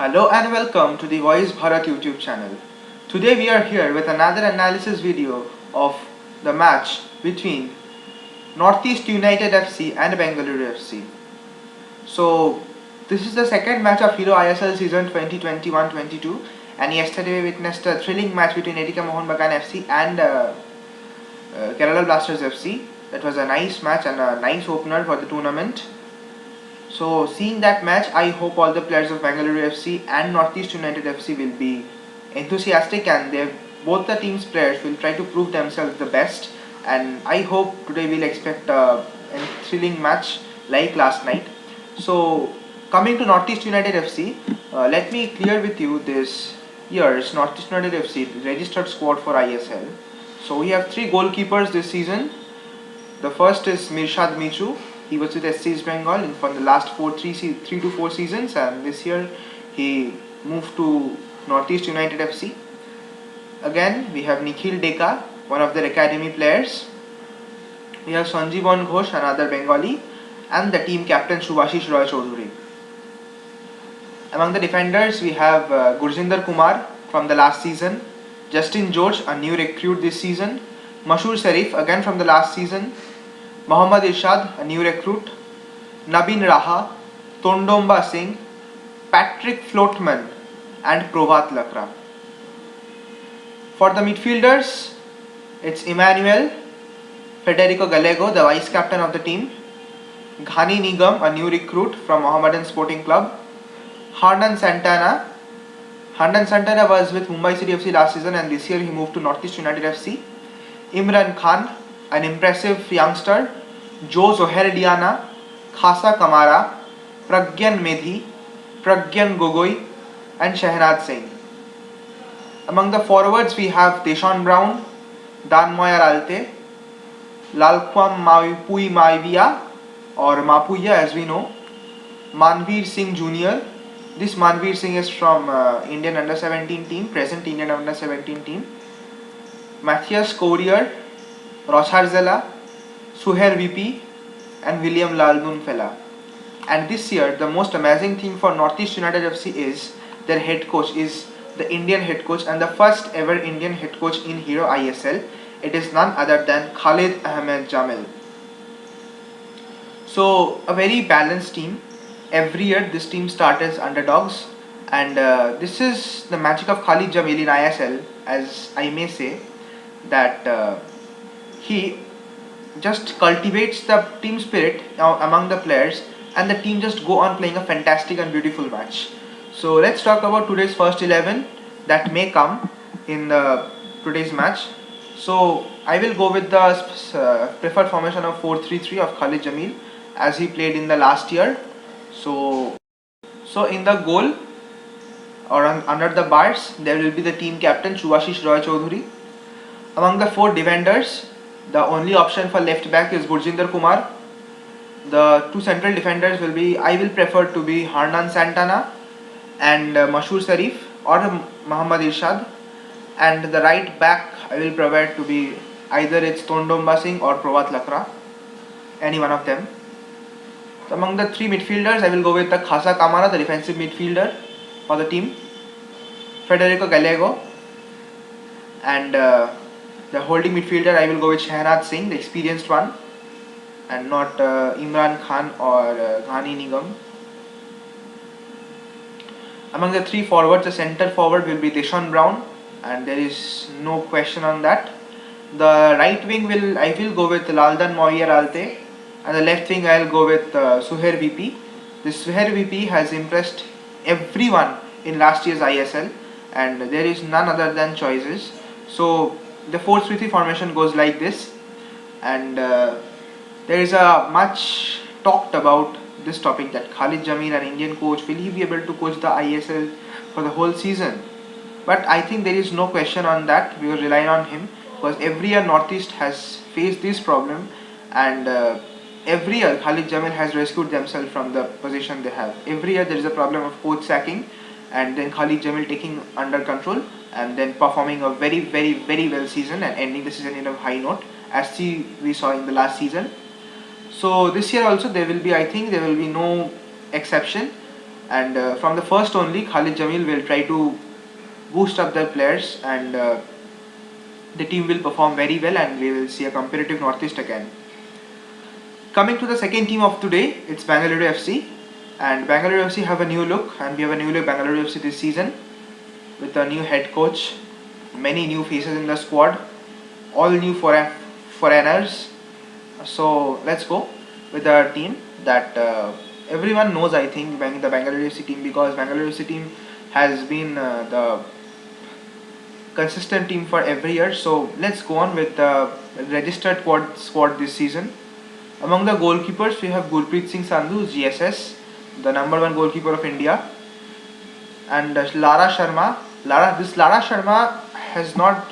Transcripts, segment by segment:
Hello and welcome to the Voice Bharat YouTube channel. Today we are here with another analysis video of the match between Northeast United FC and Bengaluru FC. So this is the second match of Hero ISL season 2021-22 and yesterday we witnessed a thrilling match between Etika Mohun Bagan FC and Kerala Blasters FC. That was a nice match and a nice opener for the tournament. So seeing that match, I hope all the players of Bengaluru FC and Northeast United FC will be enthusiastic and both the team's players will try to prove themselves the best, and I hope today we'll expect a thrilling match like last night. So coming to Northeast United FC, let me clear with you this year's Northeast United FC registered squad for ISL. So we have three goalkeepers this season. The first is Mirshad Michu. He was with SC East Bengal for the last 3 to 4 seasons, and this year he moved to Northeast United FC. Again, we have Nikhil Deka, one of their academy players. We have Sanjeevan Ghosh, another Bengali, and the team captain Subhashish Roy Choudhury. Among the defenders, we have Gurjinder Kumar from the last season, Justin George, a new recruit this season, Mashur Sharif, again from the last season, Mohammad Irshad, a new recruit, Nabin Raha, Tondomba Singh, Patrick Floatman, and Prabhat Lakra. For the midfielders, it's Emmanuel, Federico Gallego, the vice captain of the team, Ghani Nigam, a new recruit from Mohammedan Sporting Club, Hernan Santana. Hernan Santana was with Mumbai City FC last season and this year he moved to Northeast United FC. Imran Khan, an impressive youngster, Joe Zoherdiana, Khasa Kamara, Pragyan Medhi, Pragyan Gogoi, and Shehnaz Singh. Among the forwards we have Deshaun Brown, Dan Moyar Alte, Lalkwam Mapui Maivia or Mapuya as we know, Manveer Singh Jr. This Manveer Singh is from Indian Under-17 team, present Indian Under-17 team. Matthias Courier, Rochar Zela, Suher VP, and William Lalnunfela. And this year, the most amazing thing for Northeast United FC is their head coach is the Indian head coach and the first ever Indian head coach in Hero ISL. It is none other than Khalid Ahmed Jamil. So a very balanced team. Every year this team starts as underdogs, and this is the magic of Khalid Jamil in ISL, as I may say, that he just cultivates the team spirit among the players and the team just go on playing a fantastic and beautiful match. So let's talk about today's first 11 that may come in today's match. So I will go with the preferred formation of 4-3-3 of Khalid Jamil as he played in the last year. So in the goal or under the bars there will be the team captain Subhashish Roy Choudhury. Among the four defenders, the only option for left back is Gurjinder Kumar. The two central defenders will be, I will prefer to be Hernan Santana and Mashur Sharif or Mohammad Irshad. And the right back I will provide to be either it's Tondomba Singh or Prabhat Lakra, any one of them. So among the three midfielders, I will go with the Khasa Kamara, the defensive midfielder for the team, Federico Gallego, and the holding midfielder I will go with Shehnaz Singh, the experienced one, and not Imran Khan or Ghani Nigam. Among the three forwards, the centre forward will be Deshaun Brown, and there is no question on that. The right wing I will go with Laldan Moyer Alte, and the left wing I will go with Suher VP. This Suher VP has impressed everyone in last year's ISL, and there is none other than choices. So the 4-3-3 formation goes like this, and there is a much talked about this topic that Khalid Jamil, an Indian coach, will he be able to coach the ISL for the whole season? But I think there is no question on that. We will rely on him because every year Northeast has faced this problem, and every year Khalid Jamil has rescued themselves from the position they have. Every year there is a problem of coach sacking and then Khalid Jamil taking under control and then performing a very well season and ending the season in a high note as we saw in the last season. So this year also there will be, I think there will be no exception. and from the first only, Khalid Jamil will try to boost up their players, and the team will perform very well, and we will see a competitive Northeast again. Coming to the second team of today, it's Bangalore FC, and Bangalore FC have a new look, and we have a new look Bangalore FC this season with a new head coach, many new faces in the squad, all new foreigners. So let's go with the team that everyone knows. I think the Bangalore FC team, because Bangalore FC team has been the consistent team for every year. So let's go on with the registered squad this season. Among the goalkeepers, we have Gurpreet Singh Sandhu, GSS, the number one goalkeeper of India, and Lara Sharma. Lara Sharma has not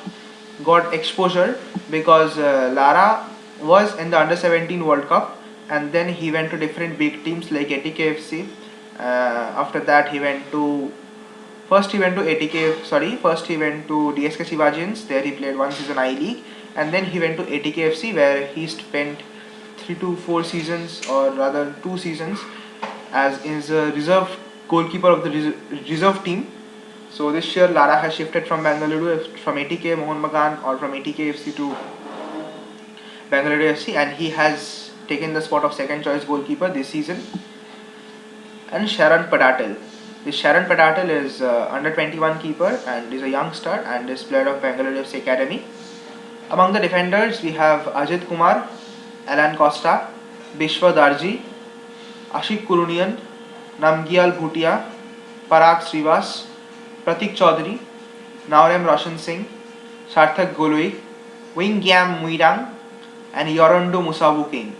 got exposure because Lara was in the under 17 World Cup, and then he went to different big teams like ATKFC. After that, he went to First he went to DSK Shivajians. There he played one season I League, and then he went to ATKFC, where he spent 3 to 4 seasons, or rather 2 seasons, as is a reserve goalkeeper of the reserve team. So this year Lara has shifted from Bangalore, from ATK Mohun Bagan, or from ATKFC to Bangalore FC, and he has taken the spot of second choice goalkeeper this season. And Sharan Padatil. This Sharan Padatil is under 21 keeper and is a youngster and is player of Bangalore FC Academy. Among the defenders, we have Ajit Kumar, Alan Costa, Bishwa Darji, Ashik Kurunian, Namgyal Bhutia, Parag Srivas, Pratik Chaudhary, Naurem Roshan Singh, Sarthak Goloi, Wingyam Muirang, and Yorondo Musavu King.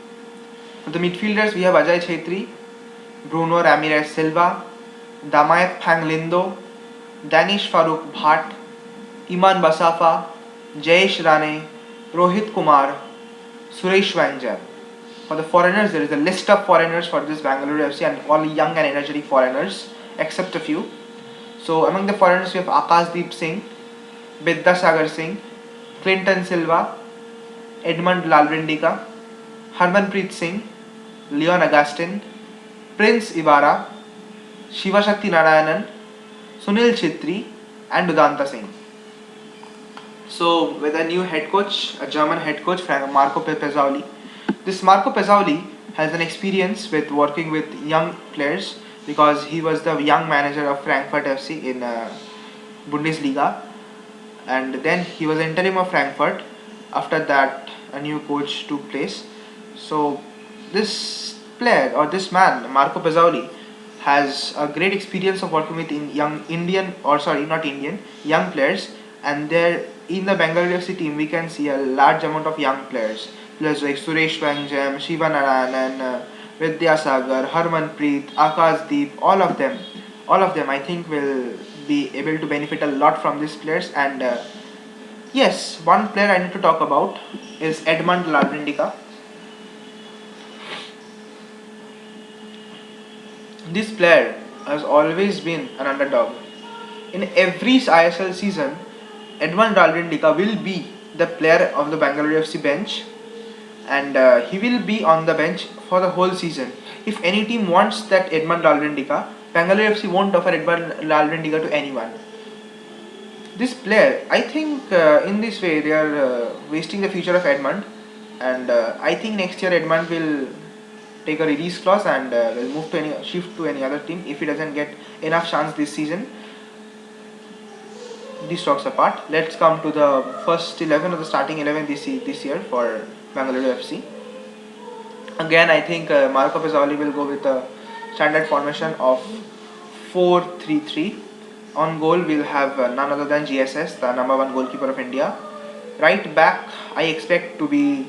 For the midfielders, we have Ajay Chhetri, Bruno Ramirez Silva, Damayat Phang Lindo, Danish Farooq Bhatt, Iman Basafa, Jayesh Rane, Rohit Kumar, Suresh Wangjam. For the foreigners, there is a list of foreigners for this Bangalore FC, and all young and energetic foreigners, except a few. So among the foreigners, we have Akashdeep Singh, Bidda Sagar Singh, Clinton Silva, Edmund Lalrindika, Harmanpreet Singh, Leon Augustin, Prince Ibarra, Shivashakti Narayanan, Sunil Chhetri, and Udanta Singh. So with a new head coach, a German head coach, Marco Pezzaoli. This Marco Pezzaoli has an experience with working with young players, because he was the young manager of Frankfurt FC in Bundesliga, and then he was interim of Frankfurt. After that, a new coach took place. So this player, or this man, Marco Pezzaoli, has a great experience of working with young players, and there in the Bangalore FC team we can see a large amount of young players, players like Suresh Wangjam, Shiva Narayanan, Vidya Sagar, Harmanpreet, Akashdeep, all of them I think will be able to benefit a lot from these players. And yes, one player I need to talk about is Edmund Lalrindika. This player has always been an underdog. In every ISL season, Edmund Lalrindika will be the player of the Bangalore FC bench, and he will be on the bench for the whole season. If any team wants that Edmund Lalrindika, Bangalore FC won't offer Edmund Lalrindika to anyone. This player, I think in this way they are wasting the future of Edmund, and I think next year Edmund will take a release clause and will shift to any other team if he doesn't get enough chance this season. These talks apart, let's come to the first 11 or the starting 11 this year for Bangalore FC. Again, I think Marco Pezzaoli will go with a standard formation of 4-3-3. On goal, we'll have none other than GSS, the number one goalkeeper of India. Right back, I expect to be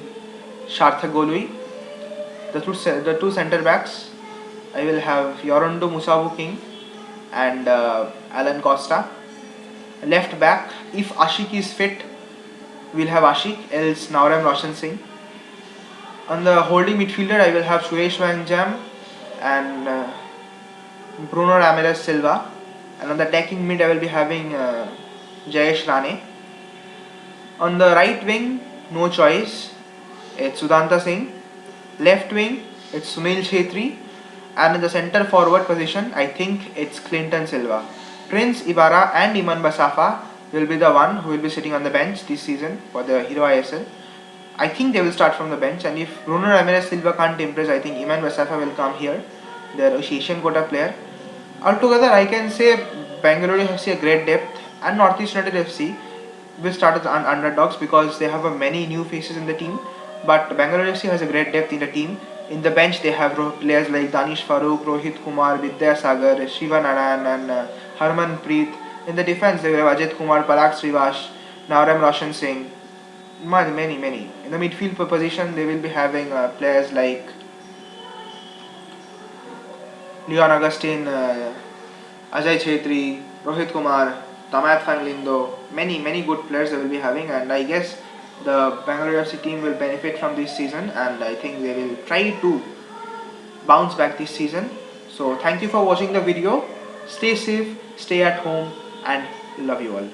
Sarthak Goloi. The two centre backs, I will have Yorondo Musavu King and Alan Costa. Left back, if Ashik is fit, we'll have Ashik, else Naurem Roshan Singh. On the holding midfielder, I will have Suresh Wangjam and Bruno Ramirez Silva. And on the attacking mid, I will be having Jayesh Rane. On the right wing, no choice, it's Udanta Singh. Left wing, it's Sunil Chhetri. And in the center forward position, I think it's Clinton Silva. Prince Ibarra and Iman Basafa will be the one who will be sitting on the bench this season for the Hero ISL. I think they will start from the bench, and if Bruno Ramirez Silva can't impress, I think Iman Basafa will come here. They are Asian quota player. Altogether, I can say Bangalore FC a great depth, and Northeast United FC will start as underdogs because they have many new faces in the team. But Bangalore FC has a great depth in the team. In the bench, they have players like Danish Farooq, Rohit Kumar, Vidya Sagar, Shiva Naran, and Harman Preet. In the defense, they have Ajit Kumar, Parag Srivash, Naram Roshan Singh, many. In the midfield position, they will be having players like Leon Augustine, Ajay Chetri, Rohit Kumar, Tamat Fanglindo, many good players they will be having, and I guess the Bangalore FC team will benefit from this season, and I think they will try to bounce back this season. So thank you for watching the video. Stay safe, stay at home, and love you all.